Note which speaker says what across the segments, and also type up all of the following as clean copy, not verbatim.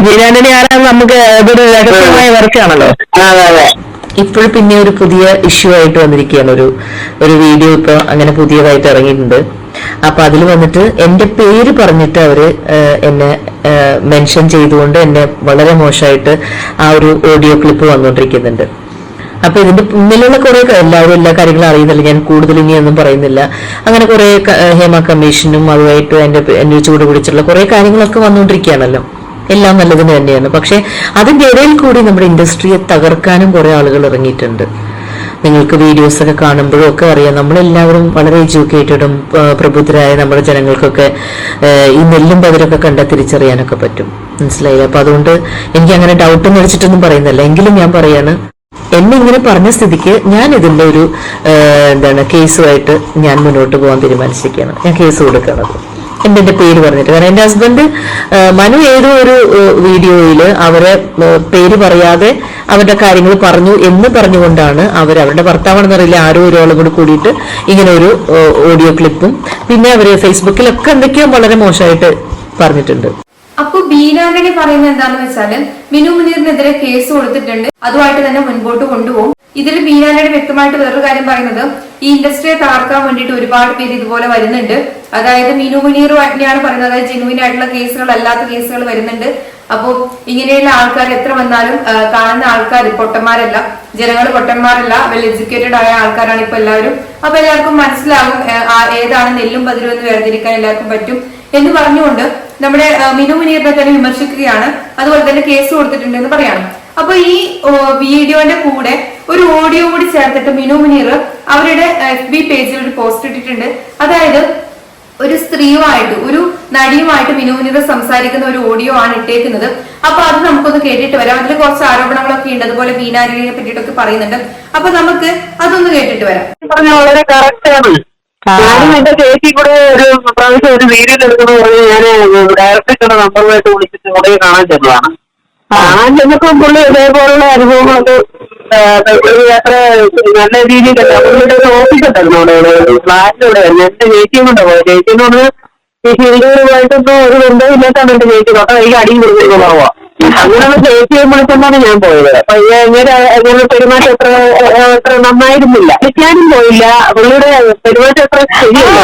Speaker 1: ബീനാന്റണി ആരാന്ന് നമുക്ക് ഇതൊരു രഹസ്യമായ വർക്കാണല്ലോ. ഇപ്പോൾ പിന്നെ ഒരു പുതിയ ഇഷ്യൂ ആയിട്ട് വന്നിരിക്കുകയാണ്. ഒരു വീഡിയോ ഇപ്പൊ അങ്ങനെ പുതിയതായിട്ട് ഇറങ്ങിയിട്ടുണ്ട്. അപ്പൊ അതിൽ വന്നിട്ട് എന്റെ പേര് പറഞ്ഞിട്ട് അവര് എന്നെ മെൻഷൻ ചെയ്തുകൊണ്ട് എന്നെ വളരെ മോശമായിട്ട് ആ ഒരു ഓഡിയോ ക്ലിപ്പ് വന്നുകൊണ്ടിരിക്കുന്നുണ്ട്. അപ്പൊ ഇതിന്റെ മുന്നിലുള്ള കുറെ എല്ലാവരും എല്ലാ കാര്യങ്ങളും അറിയുന്നില്ല, ഞാൻ കൂടുതൽ ഇനിയൊന്നും പറയുന്നില്ല. അങ്ങനെ കുറെ ഹേമ കമ്മീഷനും അതുമായിട്ട് എന്റെ ചൂട് പിടിച്ചിട്ടുള്ള കുറെ കാര്യങ്ങളൊക്കെ വന്നുകൊണ്ടിരിക്കുകയാണല്ലോ. എല്ലാം നല്ലതിന് തന്നെയാണ്. പക്ഷെ അതിന്റെ ഇടയിൽ കൂടി നമ്മുടെ ഇൻഡസ്ട്രിയെ തകർക്കാനും കുറെ ആളുകൾ ഇറങ്ങിയിട്ടുണ്ട്. നിങ്ങൾക്ക് വീഡിയോസ് ഒക്കെ കാണുമ്പോഴും ഒക്കെ അറിയാം, നമ്മളെല്ലാവരും വളരെ എഡ്യൂക്കേറ്റഡും പ്രബുദ്ധരായ നമ്മുടെ ജനങ്ങൾക്കൊക്കെ ഈ നെല്ലും പതിരൊക്കെ കണ്ട തിരിച്ചറിയാനൊക്കെ പറ്റും. മനസ്സിലായില്ല? അപ്പൊ അതുകൊണ്ട് എനിക്ക് അങ്ങനെ ഡൗട്ട് മേടിച്ചിട്ടൊന്നും പറയുന്നില്ല. എങ്കിലും ഞാൻ പറയാണ്, എന്നെ ഇങ്ങനെ പറഞ്ഞ സ്ഥിതിക്ക് ഞാൻ ഇതിന്റെ ഒരു കേസുമായിട്ട് ഞാൻ മുന്നോട്ട് പോകാൻ തീരുമാനിച്ചിരിക്കുകയാണ്. ഞാൻ കേസ് കൊടുക്കുന്നത് എന്റെ പേര് പറഞ്ഞിട്ട്. കാരണം എന്റെ ഹസ്ബൻഡ് മനു ഏതോ ഒരു വീഡിയോയില് അവരെ പേര് പറയാതെ അവരുടെ കാര്യങ്ങൾ പറഞ്ഞു എന്ന് പറഞ്ഞുകൊണ്ടാണ് അവരുടെ ഭർത്താവാണെന്നറിയില്ല ആരോ ഒരാളും കൂടി കൂടിയിട്ട് ഇങ്ങനെ ഒരു ഓഡിയോ ക്ലിപ്പും പിന്നെ അവര് ഫേസ്ബുക്കിലൊക്കെ എന്തൊക്കെയോ വളരെ മോശമായിട്ട് പറഞ്ഞിട്ടുണ്ട്.
Speaker 2: അപ്പൊ ബീനാന്റണി പറയുന്നത് എന്താണെന്ന് വെച്ചാല് മിനു മുനീറിനെതിരെ കേസ് കൊടുത്തിട്ടുണ്ട്, അതുമായിട്ട് തന്നെ മുൻപോട്ട് കൊണ്ടുപോകും. ഇതിൽ ബീനാന്റണി വ്യക്തമായിട്ട് വേറൊരു കാര്യം പറയുന്നത്, ഈ ഇൻഡസ്ട്രിയെ തകർക്കാൻ വേണ്ടിയിട്ട് ഒരുപാട് പേര് ഇതുപോലെ വരുന്നുണ്ട്. അതായത് മിനു മുനീർ തന്നെയാണ് പറയുന്നത്, അതായത് ജെനുവിൻ ആയിട്ടുള്ള കേസുകൾ അല്ലാത്ത കേസുകൾ വരുന്നുണ്ട്. അപ്പോ ഇങ്ങനെയുള്ള ആൾക്കാർ എത്ര വന്നാലും കാണുന്ന ആൾക്കാർ പൊട്ടന്മാരല്ല, ജനങ്ങൾ പൊട്ടന്മാരല്ല, വെൽ എഡ്യൂക്കേറ്റഡ് ആയ ആൾക്കാരാണ് ഇപ്പൊ എല്ലാവരും. അപ്പൊ എല്ലാവർക്കും മനസ്സിലാകും ഏതാണ് നെല്ലും പതിരും എന്ന് വേർതിരിക്കാൻ എല്ലാവർക്കും പറ്റും എന്ന് പറഞ്ഞുകൊണ്ട് നമ്മുടെ മിനു മുനീറിനെ തന്നെ വിമർശിക്കുകയാണ്. അതുപോലെ തന്നെ കേസ് കൊടുത്തിട്ടുണ്ട് എന്ന് പറയാണ്. അപ്പൊ ഈ വീഡിയോന്റെ കൂടെ ഒരു ഓഡിയോ കൂടി ചേർത്തിട്ട് മിനു മുനീർ അവരുടെ FB പേജിൽ ഒരു പോസ്റ്റ് ഇട്ടിട്ടുണ്ട്. അതായത് ഒരു സ്ത്രീയുമായിട്ട് ഒരു നടിയുമായിട്ട് മിനു മുനീർ സംസാരിക്കുന്ന ഒരു ഓഡിയോ ആണ് ഇട്ടേക്കുന്നത്. അപ്പൊ അത് നമുക്കൊന്ന് കേട്ടിട്ട് വരാം. അതിൽ കുറച്ച് ആരോപണങ്ങളൊക്കെ ഉണ്ട്, അതുപോലെ ബീനാന്റണിയെ പറ്റിയിട്ടൊക്കെ പറയുന്നുണ്ട്. അപ്പൊ നമുക്ക് അതൊന്ന് കേട്ടിട്ട് വരാം.
Speaker 3: വളരെ കറക്റ്റ് ആണ്. ഞാനും എന്റെ ചേച്ചി കൂടെ ഒരു പ്രാവശ്യം ഒരു വീഡിയോ എടുക്കുന്ന പറഞ്ഞ് ഞാൻ ഡയറക്ടറുടെ നമ്പറുമായിട്ട് വിളിച്ചിട്ട് കൂടെ കാണാൻ ചെന്നതാണ്. കാണാൻ ചെന്നപ്പോൾ പുള്ളി ഇതേപോലുള്ള അനുഭവങ്ങളൊക്കെ അത്ര നല്ല രീതിയിലല്ല. പുള്ളിയുടെ ഒരു ഓഫീസ് ഉണ്ടായിരുന്നു അവിടെ, ഫ്ലാറ്റിലൂടെ എന്റെ ചേച്ചിയും കൊണ്ടാ പോയത്. ചേച്ചിന്ന് പറഞ്ഞാൽ ചേച്ചി വീടുമായിട്ടൊന്നും ഒരു ബന്ധമില്ലാത്താണ് എന്റെ ചേച്ചി. തൊട്ട കൈക്ക് അടിയും കൊടുക്കുന്ന പോവാ. അങ്ങനെയുള്ള ചേച്ചിയെ വിളിച്ചോണ്ടാണ് ഞാൻ പോയത്. അപ്പൊ ഇങ്ങനെ പെരുമാറ്റം അത്ര നന്നായിരുന്നില്ല. ഞാനും പോയില്ല. പുള്ളിയുടെ പെരുമാറ്റം അത്ര ശരിയല്ല.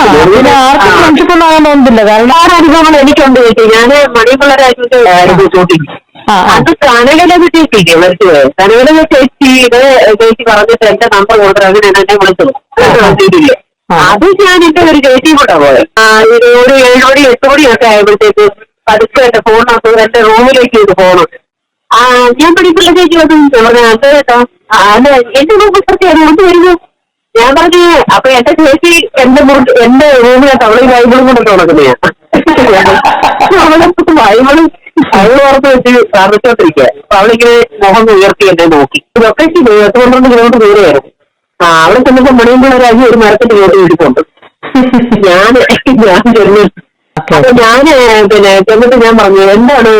Speaker 3: കാരണം ആ അനുഭവങ്ങൾ എനിക്കുണ്ട് ചേച്ചി. ഞാന് മണിപിള്ള രാജ്യത്തായിരുന്നു ഷൂട്ടിങ്. അത് കനകലത് ചേച്ചിക്ക് വിളിച്ചത്. കനകലത് ചേച്ചിയുടെ ചേച്ചി പറഞ്ഞിട്ട് എന്റെ നമ്പർ കൊടുത്തിട്ട് അങ്ങനെയാണ് എന്നെ വിളിച്ചത്. അത് ഞാൻ എന്റെ ഒരു ചേച്ചിയും കൂട്ടാ പോയത്. ഒരു 7 മണി 8 മണിയൊക്കെ ആയപ്പോഴത്തേക്ക് പതുക്കെ എന്റെ ഫോണിനകത്ത് എന്റെ റൂമിലേക്ക് ഇത് പോകണം. ഞാൻ പഠിപ്പിള്ള ചേച്ചി വന്നു. ഞാൻ പറഞ്ഞു അത് കേട്ടോ എന്റെ പുസ്തകത്തെയാണ് കൊണ്ട് വരുന്നു. ഞാൻ പറഞ്ഞു അപ്പൊ എന്റെ ചേച്ചി എന്റെ റൂമിനകത്ത് അവളെ ബൈബിളും കൊണ്ടൊക്കെ നടക്കുന്നതാണ്. ബൈബിള് ഓർത്ത് വെച്ച് പ്രാർത്ഥിച്ചോണ്ടിരിക്കുക. അപ്പൊ അവളിങ്ങനെ മുഖം ഉയർത്തി എന്നെ നോക്കി. ഇതൊക്കെ 12 കിലോമീറ്റർ ദൂരെയായിരുന്നു. അവിടെ ചെന്നപ്പോ മണിയുമ്പോൾ ഒരു മരത്തിന്റെ ചോട്ട് ഇരിപ്പുണ്ട്. ഞാൻ ചെന്നു. അപ്പൊ ഞാന് പിന്നെ ചെന്നിട്ട് ഞാൻ പറഞ്ഞു എന്താണ്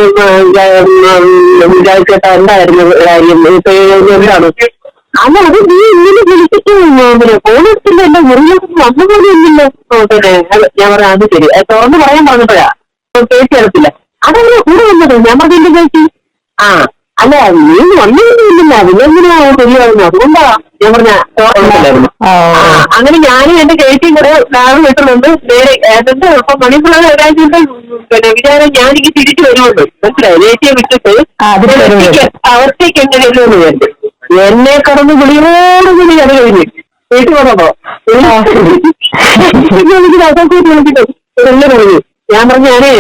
Speaker 3: വിചാരിച്ചേട്ടാ, എന്തായിരുന്നു കാര്യം, എന്താണ് അല്ല അത് നീ ഇങ്ങനെ വിളിച്ചിട്ട് പിന്നെ ഫോണെടുത്തില്ല, എന്റെ മുറിയിലേക്ക് വന്നു പോലെ ഇല്ലല്ലോ. പിന്നെ ഞാൻ പറയാം അത് ശരി, തുറന്ന് പറയാൻ പറഞ്ഞപ്പോഴാ ചേച്ചി എടുത്തില്ല. അതങ്ങനെ കൂടെ വന്നത്. ഞാൻ പറഞ്ഞില്ല ചേച്ചി. അല്ല നീ വന്നില്ല, അതിനെങ്ങനെയാ ശരിയാവുന്നു, അതുകൊണ്ടാ ഞാൻ പറഞ്ഞ ഓർമ്മയില്ലായിരുന്നു. അങ്ങനെ ഞാനും എന്റെ ചേച്ചിയും കൂടെ നാളെ വീട്ടിലുണ്ട്. നേരെ എന്നിട്ട് ഇപ്പൊ മണിപ്പുള്ള രാജ്യത്തെ പിന്നെ വിചാരം ഞാനിക്ക് തിരിച്ചു വരുന്നുണ്ട്. മനസ്സിലായി? ചേച്ചിയെ വിട്ടിട്ട് അവസ്ഥയ്ക്ക് എങ്ങനെ വരുമെന്ന് വിചാരിച്ചു. എന്നെ കടന്ന് വിളിയോട് കൂടി അത് കഴിഞ്ഞു വീട്ടിൽ വന്നപ്പോ പറഞ്ഞു. ഞാൻ പറഞ്ഞു ഞാനേ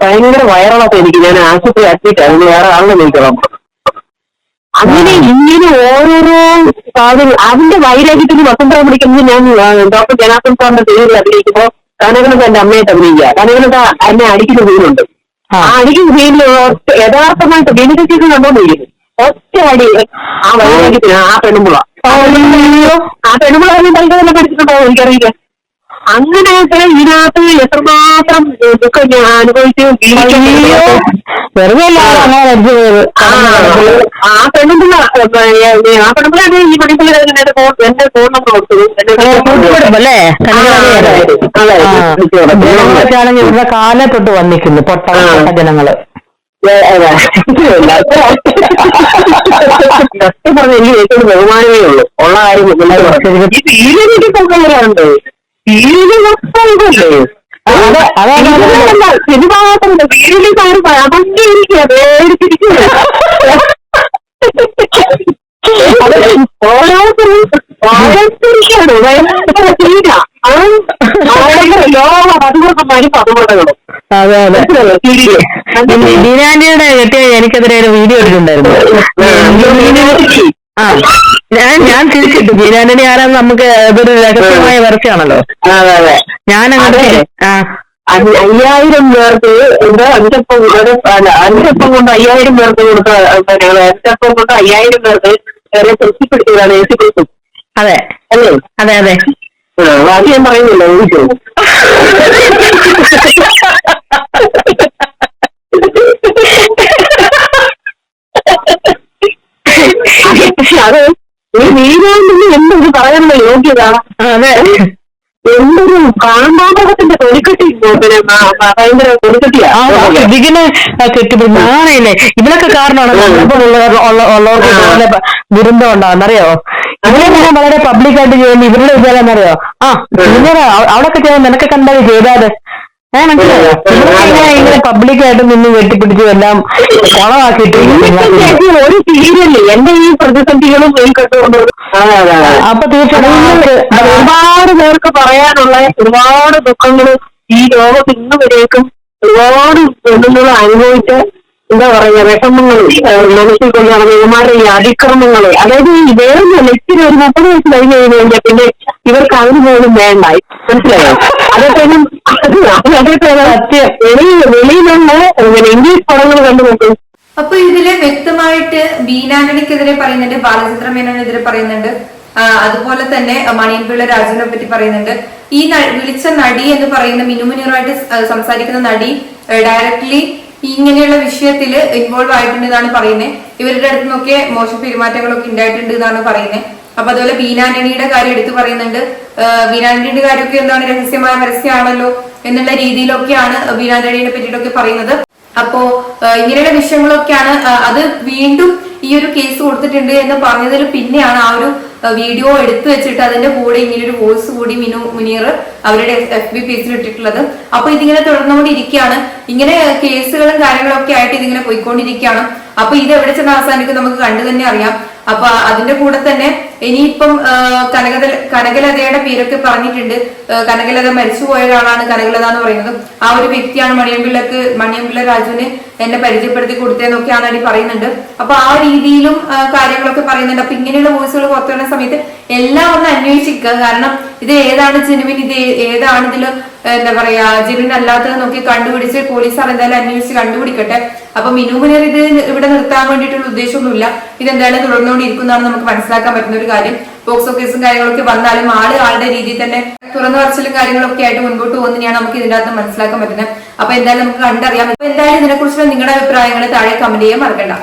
Speaker 3: ഭയങ്കര വയറിളക്കം എനിക്ക്, ഞാൻ ആശുപത്രി അഡ്മിറ്റ് ആയിരുന്നു, വേറെ ആളിനെ നോക്കണം. അങ്ങനെ ഇങ്ങനെ ഓരോരോ സാധനങ്ങൾ അതിന്റെ വൈരാഗ്യത്തിന് വസന്തം പിടിക്കുന്നത്. ഞാൻ ഡോക്ടർ ജനാർദ്ദൻ സാറിന്റെ പേരിൽ അഭിനയിക്കുമ്പോ കനകനത്ത് എന്റെ അമ്മയായിട്ട് അഭിനയിക്കുക. കനകനത്ത് എന്നെ അടിക്കുന്ന സീനുണ്ട്. ആ അടിക്കുന്ന സീനിൽ യഥാർത്ഥമായിട്ട് ബെനിഫിറ്റ് കണ്ടോണ്ടിരിക്കുന്നു. ഒറ്റ അടി ആ വൈരാഗ്യത്തിന് ആ പെണ്ണുമ്പുള തന്നെ പഠിച്ചിട്ടുണ്ടോ എനിക്കറിയില്ല. അങ്ങനെയൊക്കെ ഇതിനകത്ത് എത്രമാത്രം ദുഃഖം ഞാൻ അനുഭവിച്ചു. ആ പെണ്ണുമ്പിള്ളാണ് ഈ മണിപ്പിള്ള എന്റെ ഫോൺ നമ്പർ കൊടുത്തത്.
Speaker 1: ഇവിടെ കാലത്തൊട്ട് വന്നിക്കുന്നു പൊട്ട ജനങ്ങള്.
Speaker 3: സത്യം പറഞ്ഞ എനിക്ക് ഏറ്റവും ബഹുമാനമേ ഉള്ളൂ ഉള്ള കാര്യം ഈ സീരിയലിന്റെ പൊക്കവരുണ്ട് സീരിയല് സിനിമ മാത്രമല്ല സീരിയലിൽ അതൊക്കെ എനിക്ക് പേടിച്ചിരിക്കുന്നു. ഓരോരുത്തരിക്കാണ് ഭയങ്കര തീര ലോകം അതുകൊണ്ടമാരും പതുകൊണ്ടകളും.
Speaker 1: അതെ അതെ. ബീനാന്റിയുടെ കെട്ടിയ എനിക്കെതിരെ ഒരു വീഡിയോ ഇട്ടിട്ടുണ്ടായിരുന്നു. ഞാൻ തിരിച്ചിട്ടു. ബീനാന്റിനെ ആരാന്ന് നമുക്ക് ഇതൊരു രഹസ്യമായ വർക്കാണല്ലോ. ഞാൻ അങ്ങനെ
Speaker 3: 5000 പേർക്ക് എന്താ 5 കൊണ്ട് 5000 പേർക്ക് കൊടുത്ത 5 കൊണ്ട് 5000 പേർക്ക് വേറെ തൃപ്തിപ്പെടുത്തിയതാണ് ഏറ്റുകൊടുത്തു.
Speaker 1: അതെ
Speaker 3: അല്ലേ?
Speaker 1: അതെ അതെ.
Speaker 3: അത് ഞാൻ പറയുന്നില്ല. അത് ഒരു നീരാണ്ടെന്ന് എന്തൊരു പറയാനുള്ള യോഗ്യതാണ്.
Speaker 1: അതെ.
Speaker 3: എന്തൊരു കാണ്ടാപകത്തിന്റെ തൊലിക്കെട്ടി ഭയങ്കര തൊലിക്കെട്ടിയാ
Speaker 1: ഇതിനെ കെട്ടിപ്പിടിച്ച് നാണയില്ലേ. ഇതിനൊക്കെ കാരണമാണ് ഉള്ളവർക്ക് ഇതുപോലെ ദുരന്തം ഉണ്ടാകുന്നറിയോ. ഇവരെ ഞാൻ വളരെ പബ്ലിക്കായിട്ട് ചെയ്യുന്നു. ഇവരുടെ വിചാരമെന്നറിയോ, ഇങ്ങനെ അവിടെയൊക്കെ ചെയ്യാൻ നിനക്ക് കണ്ടത് ചെയ്താതെ ഇങ്ങനെ പബ്ലിക്കായിട്ട് നിന്ന് വെട്ടിപ്പിടിച്ചു എല്ലാം കുളമാക്കിയിട്ട്
Speaker 3: ഒരു സീരിയല് എന്റെ ഈ പ്രതിസന്ധികളും അപ്പൊ തീർച്ചയായിട്ടും ഒരുപാട് പേർക്ക് പറയാനുള്ള ഒരുപാട് ദുഃഖങ്ങൾ ഈ ലോകത്ത് ഇന്ന് വരേക്കും ഒരുപാട് പെണ്ണുങ്ങൾ അനുഭവിച്ച് എന്താ പറയുക വിഷമങ്ങളും മനസ്സിൽ കൊണ്ട് നടന്ന ഇവന്മാരുടെ ഈ അതിക്രമങ്ങളെ, അതായത് ഈ വേറൊന്നുമല്ല, ഇത്തിരി ഒരു 30 വയസ്സ് കഴിഞ്ഞ് കഴിഞ്ഞാൽ പിന്നെ ഇവർക്ക് അതിന് പോലും വേണ്ട. മനസ്സിലായോ? അതേപോലും വെളിയിലുള്ള ഇംഗ്ലീഷ് പടങ്ങൾ കണ്ടു നോക്കും.
Speaker 2: അപ്പൊ ഇതില് വ്യക്തമായിട്ട് ബീനാന്റണിക്കെതിരെ പറയുന്നുണ്ട്, ബാലചന്ദ്ര മേനോനെതിരെ പറയുന്നുണ്ട്, അതുപോലെ തന്നെ മണിയൻപിള്ള രാജുവിനെ പറ്റി പറയുന്നുണ്ട്. ഈ വിളിച്ച നടി എന്ന് പറയുന്ന മിനു മുനീറുമായിട്ട് സംസാരിക്കുന്ന നടി ഡയറക്ട്ലി ഇങ്ങനെയുള്ള വിഷയത്തില് ഇൻവോൾവ് ആയിട്ടുണ്ട് എന്നാണ് പറയുന്നത്. ഇവരുടെ അടുത്ത് നോക്കിയ മോശം പെരുമാറ്റങ്ങളൊക്കെ ഉണ്ടായിട്ടുണ്ട് എന്നാണ് പറയുന്നത്. അപ്പൊ അതുപോലെ ബീനാന്റണിയുടെ കാര്യം എടുത്തു പറയുന്നുണ്ട്. ബീനാന്റണിയുടെ കാര്യമൊക്കെ എന്താണ് രഹസ്യമായ പരസ്യമാണല്ലോ എന്നുള്ള രീതിയിലൊക്കെയാണ് ബീനാന്റണിയെ പറ്റിയിട്ടൊക്കെ പറയുന്നത്. അപ്പോ ഇങ്ങനെയുള്ള വിഷയങ്ങളൊക്കെയാണ്. അത് വീണ്ടും ഈ ഒരു കേസ് കൊടുത്തിട്ടുണ്ട് എന്ന് പറഞ്ഞതിൽ പിന്നെയാണ് ആ ഒരു വീഡിയോ എടുത്തു വെച്ചിട്ട് അതിന്റെ കൂടെ ഇങ്ങനെ ഒരു വോയിസ് കൂടി മിനു മുനീർ അവരുടെ FB പേജിൽ ഇട്ടിട്ടുള്ളത്. അപ്പൊ ഇതിങ്ങനെ തുടർന്നുകൊണ്ടിരിക്കുകയാണ്. ഇങ്ങനെ കേസുകളും കാര്യങ്ങളൊക്കെ ആയിട്ട് ഇതിങ്ങനെ പോയിക്കൊണ്ടിരിക്കുകയാണ്. അപ്പൊ ഇത് എവിടെ ചെന്ന് അവസാനിക്കും നമുക്ക് കണ്ടു തന്നെ അറിയാം. അപ്പൊ അതിന്റെ കൂടെ തന്നെ ഇനിയിപ്പം കനകലതയുടെ പേരൊക്കെ പറഞ്ഞിട്ടുണ്ട്. കനകലത മരിച്ചുപോയ ഒരാളാണ് കനകലത എന്ന് പറയുന്നത്. ആ ഒരു വ്യക്തിയാണ് മണിയൻപിള്ള രാജുവിന് എന്നെ പരിചയപ്പെടുത്തി കൊടുത്തതെന്നൊക്കെയാണ് നടി പറയുന്നുണ്ട്. അപ്പൊ ആ രീതിയിലും കാര്യങ്ങളൊക്കെ പറയുന്നുണ്ട്. അപ്പൊ ഇങ്ങനെയുള്ള വോയിസുകൾ പുറത്തു വരുന്ന സമയത്ത് എല്ലാം ഒന്ന് അന്വേഷിക്കുക. കാരണം ഇത് ഏതാണ് ജെനുവിൻ, ഇത് ഏതാണ് ഇതിൽ എന്താ പറയാ ജെനുവിൻ അല്ലാത്തത് നോക്കി കണ്ടുപിടിച്ച് പോലീസുകാർ എന്തായാലും അന്വേഷിച്ച് കണ്ടുപിടിക്കട്ടെ. അപ്പൊ മിനു മുനീർ ഇത് ഇവിടെ നിർത്താൻ വേണ്ടിയിട്ടുള്ള ഉദ്ദേശമൊന്നുമില്ല. ഇതെന്തായാലും തുടർന്നുകൊണ്ടിരിക്കുന്നതാണ് നമുക്ക് മനസ്സിലാക്കാൻ പറ്റുന്ന ഒരു കാര്യം. പോക്സോ കേസും കാര്യങ്ങളൊക്കെ വന്നാലും ആളുടെ രീതിയിൽ തന്നെ തുറന്നു പറച്ചിലും കാര്യങ്ങളൊക്കെ ആയിട്ട് മുൻപോട്ട് പോകുന്നതിനെയാണ് നമുക്ക് ഇതിന്റെ അകത്ത് മനസ്സിലാക്കാൻ പറ്റുന്നത്. അപ്പൊ എന്തായാലും നമുക്ക് കണ്ടറിയാം. അപ്പൊ എന്തായാലും ഇതിനെക്കുറിച്ചുള്ള നിങ്ങളുടെ അഭിപ്രായങ്ങൾ താഴെ കമന്റ് ചെയ്യാൻ മറക്കണ്ട.